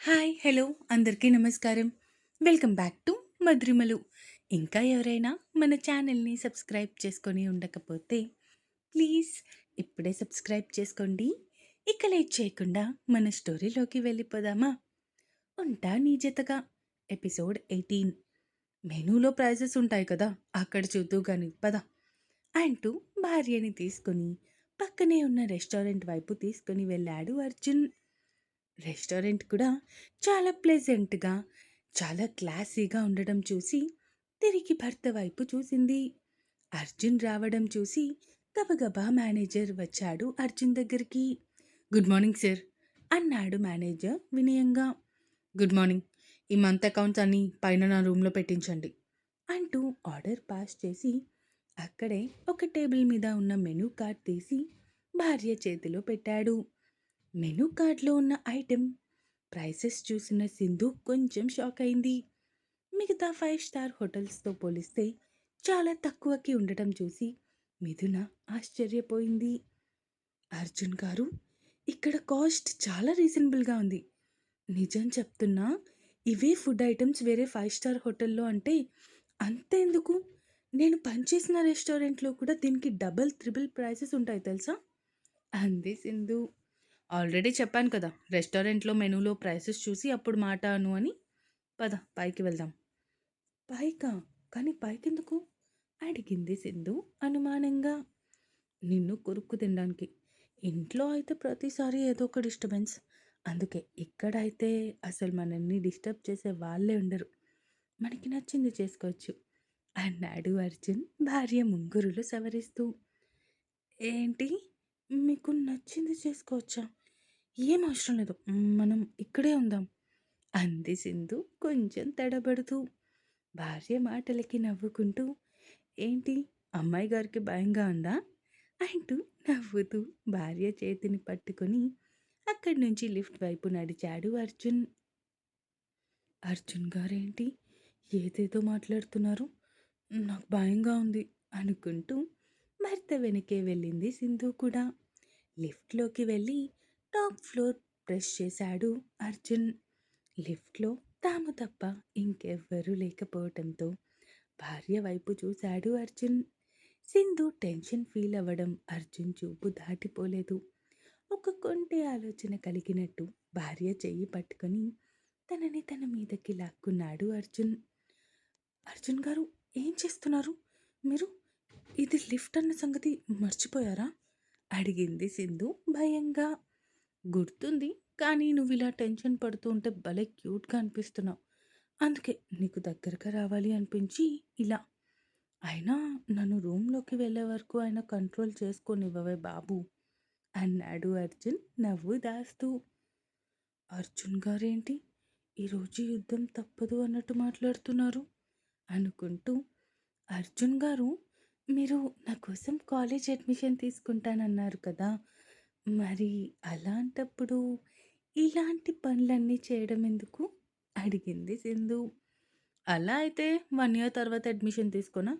Hi hello అందరికీ నమస్కారం. Welcome back to Madhurimalu. ఇంకా ఎవరైనా మన ఛానల్ని సబ్స్క్రైబ్ చేసుకొని ఉండకపోతే ప్లీజ్ ఇప్పుడే సబ్స్క్రైబ్ చేసుకోండి. ఇక లేట్ చేయకుండా మన స్టోరీలోకి వెళ్ళిపోదామా? ఉంటా నీ జతగా ఎపిసోడ్ 18. మెనూలో ప్రైజెస్ ఉంటాయి కదా, అక్కడ చూద్దు గాని పద అంటూ భార్యని తీసుకొని పక్కనే ఉన్న రెస్టారెంట్ వైపు తీసుకొని వెళ్ళాడు అర్జున్. రెస్టారెంట్ కూడా చాలా ప్లెజెంట్‌గా, చాలా క్లాసీగా ఉండడం చూసి తిరిగి భర్త వైపు చూసింది. అర్జున్ రావడం చూసి గబగబా మేనేజర్ వచ్చాడు అర్జున్ దగ్గరికి. "గుడ్ మార్నింగ్ సార్" అన్నాడు మేనేజర్ వినయంగా. "Good morning. ఈ మంత్ అకౌంట్స్ అన్నీ పైన నా రూమ్‌లో పెట్టించండి" అంటూ ఆర్డర్ పాస్ చేసి అక్కడే ఒక టేబుల్ మీద ఉన్న మెనూ కార్డ్ తీసి భార్య చేతిలో పెట్టాడు. మెనూ కార్డ్‌లో ఉన్న ఐటెమ్ ప్రైసెస్ చూసిన సింధు కొంచెం షాక్ అయింది. మిగతా 5 స్టార్ హోటల్స్‌తో పోలిస్తే చాలా తక్కువకి ఉండటం చూసి మిథున ఆశ్చర్యపోయింది. "అర్జున్ గారు, ఇక్కడ కాస్ట్ చాలా రీజనబుల్‌గా ఉంది. నిజం చెప్తున్నా, ఇవే ఫుడ్ ఐటెమ్స్ వేరే 5 స్టార్ హోటల్‌లో అంటే అంతెందుకు? నేను పనిచేసిన రెస్టారెంట్‌లో కూడా దీనికి డబుల్, త్రిబుల్ ప్రైసెస్ ఉంటాయి తెలుసా?" అంది సింధు. "ఆల్రెడీ చెప్పాను కదా, రెస్టారెంట్‌లో మెనూలో ప్రైసెస్ చూసి అప్పుడు మాట అను అని. పద పైకి వెళ్దాం." "పైకా? కానీ పైకెందుకు?" అడిగింది సింధు అనుమానంగా. "నిన్ను కొరుక్కు తినడానికి. ఇంట్లో అయితే ప్రతిసారి ఏదో ఒక డిస్టర్బెన్స్. అందుకే ఇక్కడైతే అసలు మనల్ని డిస్టర్బ్ చేసే వాళ్ళే ఉండరు. మనకి నచ్చింది చేసుకోవచ్చు" అన్నాడు అర్జున్ భార్య ముంగురులు సవరిస్తూ. "ఏంటి? మీకు నచ్చింది చేసుకోవచ్చా? ఏం అవసరం లేదు. మనం ఇక్కడే ఉందాం" అంది సింధు కొంచెం తడబడుతూ. భార్య మాటలకి నవ్వుకుంటూ, "ఏంటి, అమ్మాయి గారికి భయంగా ఉందా?" అంటూ నవ్వుతూ భార్య చేతిని పట్టుకొని అక్కడి నుంచి లిఫ్ట్ వైపు నడిచాడు అర్జున్. "అర్జున్ గారేంటి ఏదేదో మాట్లాడుతున్నారు? నాకు భయంగా ఉంది" అనుకుంటూ భర్త వెనకే వెళ్ళింది సింధు కూడా. లిఫ్ట్‌లోకి వెళ్ళి టాప్ ఫ్లోర్ ప్రెస్ చేశాడు అర్జున్. లిఫ్ట్‌లో తాము తప్ప ఇంకెవ్వరూ లేకపోవటంతో భార్య వైపు చూశాడు అర్జున్. సింధు టెన్షన్ ఫీల్ అవ్వడం అర్జున్ చూపు దాటిపోలేదు. ఒక కొంటె ఆలోచన కలిగినట్టు భార్య చెయ్యి పట్టుకొని తనని తన మీదకి లాక్కున్నాడు అర్జున్. "అర్జున్ గారు, ఏం చేస్తున్నారు మీరు? ఇది లిఫ్ట్ అన్న సంగతి మర్చిపోయారా?" అడిగింది సింధు భయంగా. "గుర్తుంది, కానీ నువ్విలా టెన్షన్ పడుతూ ఉంటే భలే క్యూట్‌గా అనిపిస్తున్నావు. అందుకే నీకు దగ్గరగా రావాలి అనిపించి ఇలా. అయినా నన్ను రూమ్‌లోకి వెళ్ళే వరకు అయినా కంట్రోల్ చేసుకోనివ్వవే బాబు" అన్నాడు అర్జున్ నవ్వు దాస్తూ. "అర్జున్ గారేంటి ఈరోజు యుద్ధం తప్పదు అన్నట్టు మాట్లాడుతున్నారు" అనుకుంటూ, "అర్జున్ గారు, మీరు నా కోసం కాలేజ్ అడ్మిషన్ తీసుకుంటానన్నారు కదా! మరి అలాంటప్పుడు ఇలాంటి పనులన్నీ చేయడం ఎందుకు?" అడిగింది సింధు. "అలా అయితే 1 ఇయర్ తర్వాత అడ్మిషన్ తీసుకోనా?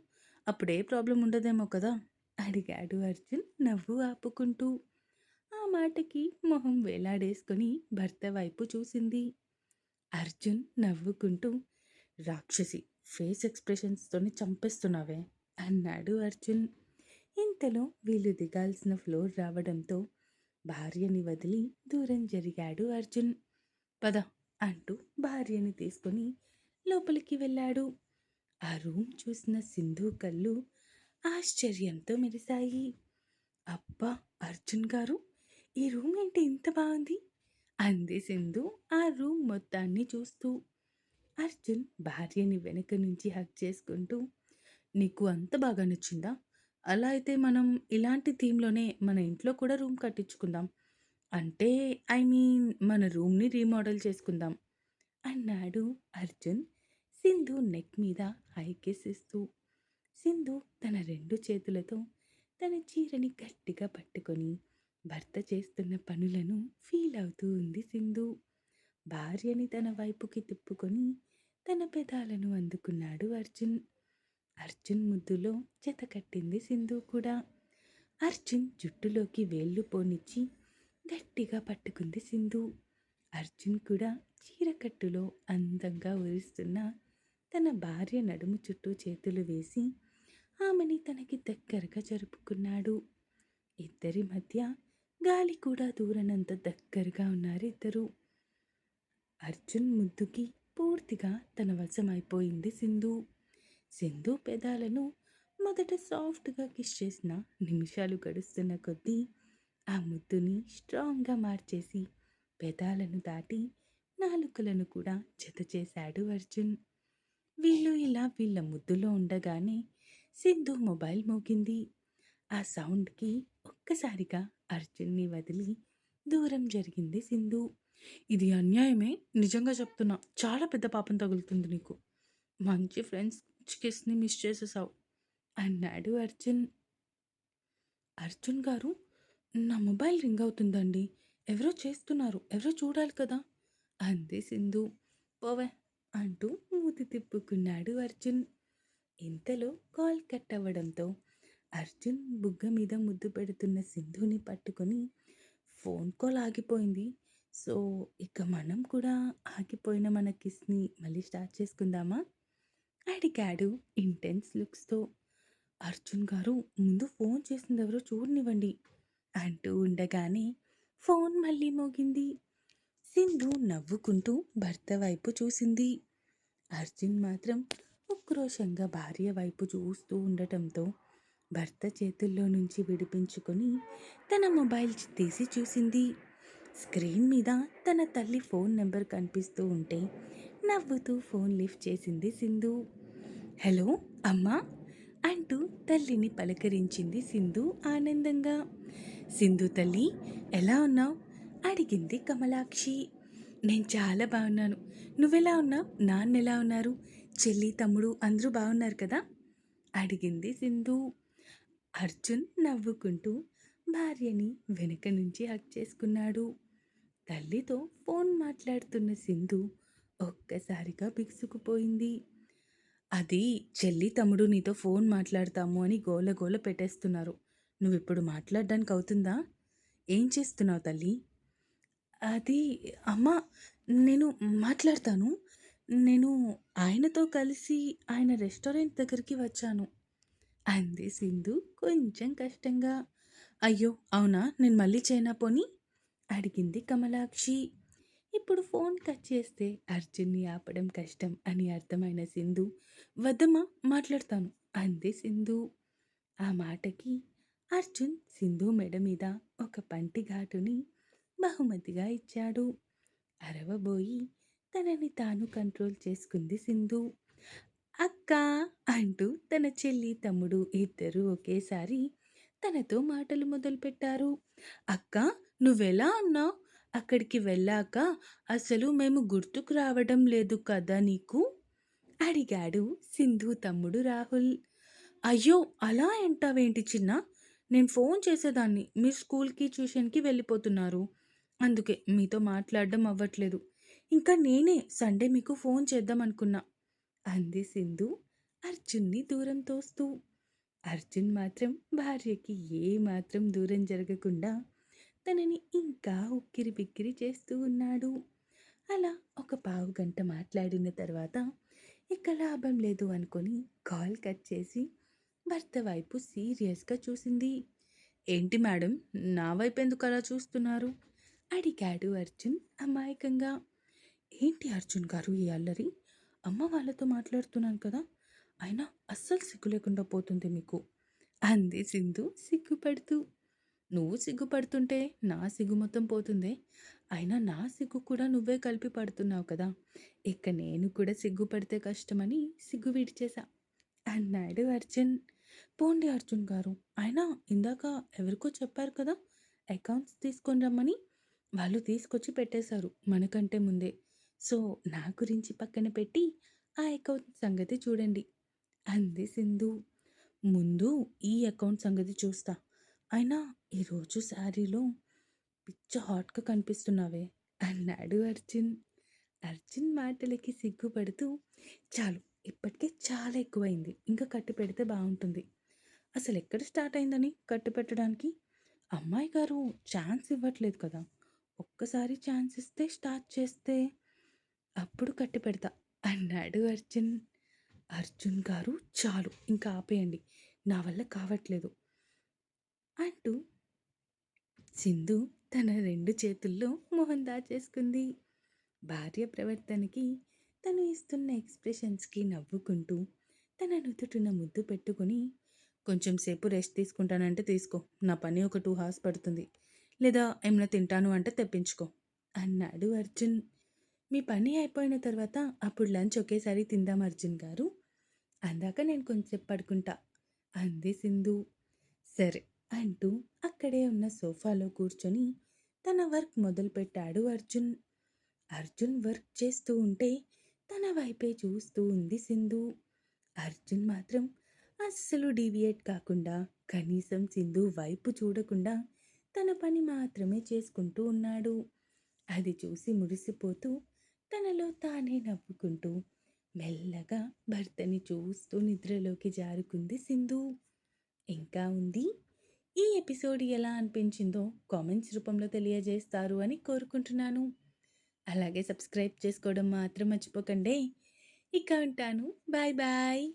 అప్పుడే ప్రాబ్లమ్ ఉండదేమో కదా!" అడిగాడు అర్జున్ నవ్వు ఆపుకుంటూ. ఆ మాటకి మొహం వేలాడేసుకొని భర్త వైపు చూసింది. అర్జున్ నవ్వుకుంటూ, "రాక్షసి, ఫేస్ ఎక్స్‌ప్రెషన్స్‌తోని చంపేస్తున్నావే" అన్నాడు అర్జున్. ఇంతలో వీళ్ళు దిగాల్సిన ఫ్లోర్ రావడంతో భార్యని వదిలి దూరం జరిగాడు అర్జున్. "పద" అంటూ భార్యని తీసుకొని లోపలికి వెళ్ళాడు. ఆ రూమ్ చూసిన సింధు కళ్ళు ఆశ్చర్యంతో మెరిశాయి. "అబ్బా! అర్జున్ గారు, ఈ రూమ్ ఏంటి ఇంత బావుంది?" అంది సింధు ఆ రూమ్ మొత్తాన్ని చూస్తూ. అర్జున్ భార్యని వెనక నుంచి హగ్ చేసుకుంటూ, "నీకు అంత బాగా నచ్చిందా? అలా అయితే మనం ఇలాంటి థీమ్‌లోనే మన ఇంట్లో కూడా రూమ్ కట్టించుకుందాం. అంటే మన రూమ్‌ని రీమోడల్ చేసుకుందాం" అన్నాడు అర్జున్ సింధు నెక్ మీద హై కిస్ ఇస్తూ. సింధు తన 2 చేతులతో తన చీరని గట్టిగా పట్టుకొని భర్త చేస్తున్న పనులను ఫీల్ అవుతూ ఉంది సింధు. భార్యని తన వైపుకి తిప్పుకొని తన పెదాలను అందుకున్నాడు అర్జున్. అర్జున్ ముద్దులో జతకట్టింది సింధు కూడా. అర్జున్ జుట్టులోకి వేళ్ళు పోనిచ్చి గట్టిగా పట్టుకుంది సింధు. అర్జున్ కూడా చీరకట్టులో అందంగా ఊరిస్తున్న తన భార్య నడుము చుట్టూ చేతులు వేసి ఆమెని తనకి దగ్గరగా జరుపుకున్నాడు. ఇద్దరి మధ్య గాలి కూడా దూరనంత దగ్గరగా ఉన్నారు ఇద్దరు. అర్జున్ ముద్దుకి పూర్తిగా తన వశమైపోయింది సింధు. సింధు పెదాలను మొదట సాఫ్ట్గా కిస్ చేసిన నిమిషాలు గడుస్తున్న కొద్దీ ఆ ముద్దుని స్ట్రాంగ్గా మార్చేసి పెదాలను దాటి నాలుకలను కూడా జత చేశాడు అర్జున్. వీళ్ళు ఇలా వీళ్ళ ముద్దులో ఉండగానే సింధు మొబైల్ మోగింది. ఆ సౌండ్కి ఒక్కసారిగా అర్జున్ని వదిలి దూరం జరిగింది సింధు. ఇది అన్యాయమే, నిజంగా చెప్తున్నా. చాలా పెద్ద పాపం తగులుతుంది నీకు. మంచి ఫ్రెండ్స్ కిస్ని మిస్ చేసేసావు అన్నాడు అర్జున్. అర్జున్ గారు, నా మొబైల్ రింగ్ అవుతుందండి. ఎవరో చేస్తున్నారు, ఎవరో చూడాలి కదా అంది సింధు. పోవే అంటూ మూతి తిప్పుకున్నాడు అర్జున్. ఇంతలో కాల్ కట్ అవ్వడంతో అర్జున్ బుగ్గ మీద ముద్దు పెడుతున్న సింధుని పట్టుకొని ఫోన్ కాల్ ఆగిపోయింది. సో ఇక మనం కూడా ఆగిపోయిన మన కిస్ని మళ్ళీ స్టార్ట్ చేసుకుందామా అడిగాడు ఇంటెన్స్ లుక్స్తో. అర్జున్ గారు, ముందు ఫోన్ చేసింది ఎవరో చూడనివ్వండి అంటూ ఉండగానే ఫోన్ మళ్ళీ మోగింది. సింధు నవ్వుకుంటూ భర్త వైపు చూసింది. అర్జున్ మాత్రం ఉక్రోషంగా భార్య వైపు చూస్తూ ఉండటంతో భర్త చేతుల్లో నుంచి విడిపించుకొని తన మొబైల్ తీసి చూసింది. స్క్రీన్ మీద తన తల్లి ఫోన్ నెంబర్ కనిపిస్తూ ఉంటే నవ్వుతూ ఫోన్ లిఫ్ట్ చేసింది సింధు. హలో అమ్మా అంటూ తల్లిని పలకరించింది సింధు ఆనందంగా. సింధు తల్లి, ఎలా ఉన్నావు అడిగింది కమలాక్షి. నేను చాలా బాగున్నాను, నువ్వెలా ఉన్నావు? నాన్న ఎలా ఉన్నారు? చెల్లి తమ్ముడు అందరూ బాగున్నారు కదా అడిగింది సింధు. అర్జున్ నవ్వుకుంటూ భార్యని వెనక నుంచి హక్ చేసుకున్నాడు. తల్లితో ఫోన్ మాట్లాడుతున్న సింధు ఒక్కసారిగా బిగుసుకుపోయింది. అది చెల్లి తమ్ముడు నీతో ఫోన్ మాట్లాడతాము అని గోల గోల పెట్టేస్తున్నారు. నువ్విప్పుడు మాట్లాడడానికి అవుతుందా? ఏం చేస్తున్నావు తల్లి? అది అమ్మ, నేను మాట్లాడతాను. నేను ఆయనతో కలిసి ఆయన రెస్టారెంట్ దగ్గరికి వచ్చాను అంది సింధు కొంచెం కష్టంగా. అయ్యో అవునా, నేను మళ్ళీ చేయనా పోనీ అడిగింది కమలాక్షి. ఇప్పుడు ఫోన్ కట్ చేస్తే అర్జున్ని ఆపడం కష్టం అని అర్థమైన సింధు వద్దమ్మా మాట్లాడతాను అంది సింధు. ఆ మాటకి అర్జున్ సింధు మెడ మీద ఒక పంటి ఘాటుని బహుమతిగా ఇచ్చాడు. అరవబోయి తనని తాను కంట్రోల్ చేసుకుంది సింధు. అక్క అంటూ తన చెల్లి తమ్ముడు ఇద్దరూ ఒకేసారి తనతో మాటలు మొదలుపెట్టారు. అక్క, నువ్వెలా ఉన్నావు? అక్కడికి వెళ్ళాక అసలు మేము గుర్తుకు రావడం లేదు కదా నీకు అడిగాడు సింధు తమ్ముడు రాహుల్. అయ్యో అలా అంటావేంటి చిన్న? నేను ఫోన్ చేసేదాన్ని, మీరు స్కూల్కి ట్యూషన్కి వెళ్ళిపోతున్నారు, అందుకే మీతో మాట్లాడడం అవ్వట్లేదు. ఇంకా నేనే సండే మీకు ఫోన్ చేద్దాం అనుకున్నా అంది సింధు అర్జున్ని దూరం తోస్తూ. అర్జున్ మాత్రం భార్యకి ఏ మాత్రం దూరం జరగకుండా తనని ఇంకా ఉక్కిరి బిక్కిరి చేస్తూ ఉన్నాడు. అలా ఒక పావు గంట మాట్లాడిన తర్వాత ఇక లాభం లేదు అనుకొని కాల్ కట్ చేసి భర్త వైపు సీరియస్గా చూసింది. ఏంటి మేడం, నా వైపు ఎందుకు అలా చూస్తున్నారు అడిగాడు అర్జున్ అమాయకంగా. ఏంటి అర్జున్ గారు ఈ అల్లరి? అమ్మ వాళ్ళతో మాట్లాడుతున్నాను కదా, అయినా అస్సలు సిగ్గు లేకుండా పోతుంది మీకు అంది సింధు సిగ్గుపడుతూ. నువ్వు సిగ్గుపడుతుంటే నా సిగ్గు మొత్తం పోతుందే, అయినా నా సిగ్గు కూడా నువ్వే కలిపి పడుతున్నావు కదా, ఇక నేను కూడా సిగ్గుపడితే కష్టమని సిగ్గు విడిచేశా అన్నాడు అర్జున్. పోండి అర్జున్ గారు, అయినా ఇందాక ఎవరికో చెప్పారు కదా అకౌంట్స్ తీసుకొని రమ్మని, వాళ్ళు తీసుకొచ్చి పెట్టేశారు మనకంటే ముందే. సో నా గురించి పక్కన పెట్టి ఆ అకౌంట్ సంగతి చూడండి అంది సింధు. ముందు ఈ అకౌంట్ సంగతి చూస్తా. అయినా ఈరోజు శారీలో పిచ్చ హాట్గా కనిపిస్తున్నావే అన్నాడు అర్జున్. అర్జున్ మాటలకి సిగ్గుపడుతూ చాలు, ఇప్పటికే చాలా ఎక్కువైంది, ఇంకా కట్టి పెడితే బాగుంటుంది. అసలు ఎక్కడ స్టార్ట్ అయిందని కట్టి పెట్టడానికి? అమ్మాయి గారు ఛాన్స్ ఇవ్వట్లేదు కదా, ఒక్కసారి ఛాన్స్ ఇస్తే స్టార్ట్ చేస్తే అప్పుడు కట్టిపెడతా అన్నాడు అర్జున్. అర్జున్ గారు చాలు ఇంకా ఆపేయండి. నా వల్ల కావట్లేదు అంటూ సింధు తన 2 చేతుల్లో మొహం దాచేసుకుంది. భార్య ప్రవర్తనకి, తను ఇస్తున్న ఎక్స్‌ప్రెషన్స్‌కి నవ్వుకుంటూ, తన నుదుటిన ముద్దు పెట్టుకొని, "కొంచెం సేపు రెస్ట్ తీసుకుంటానంటే తీసుకో. నా పని ఒక 2 హవర్స్ పడుతుంది. లేదా ఏమైనా తింటాను అంటే తెప్పించుకో" అన్నాడు అర్జున్. "మీ పని అయిపోయిన తర్వాత అప్పుడు లంచ్ ఒకేసారి తిందాం అర్జున్ గారు. అందాక నేను కొంచెంసేపు పడుకుంటా" అంది సింధు. సరే అంటూ అక్కడే ఉన్న సోఫాలో కూర్చొని తన వర్క్ మొదలుపెట్టాడు అర్జున్. అర్జున్ వర్క్ చేస్తూ ఉంటే తన వైపే చూస్తూ ఉంది సింధు. అర్జున్ మాత్రం అస్సలు డీవియేట్ కాకుండా, కనీసం సింధు వైపు చూడకుండా తన పని మాత్రమే చేసుకుంటూ ఉన్నాడు. అది చూసి మురిసిపోతూ తనలో తానే నవ్వుకుంటూ మెల్లగా భర్తని చూస్తూ నిద్రలోకి జారుకుంది సింధు. ఇంకా ఉంది. ఈ ఎపిసోడ్ ఎలా అనిపించిందో కామెంట్స్ రూపంలో తెలియజేస్తారు అని కోరుకుంటున్నాను. అలాగే సబ్స్క్రైబ్ చేసుకోవడం మాత్రం మర్చిపోకండి. ఇక ఉంటాను. Bye bye.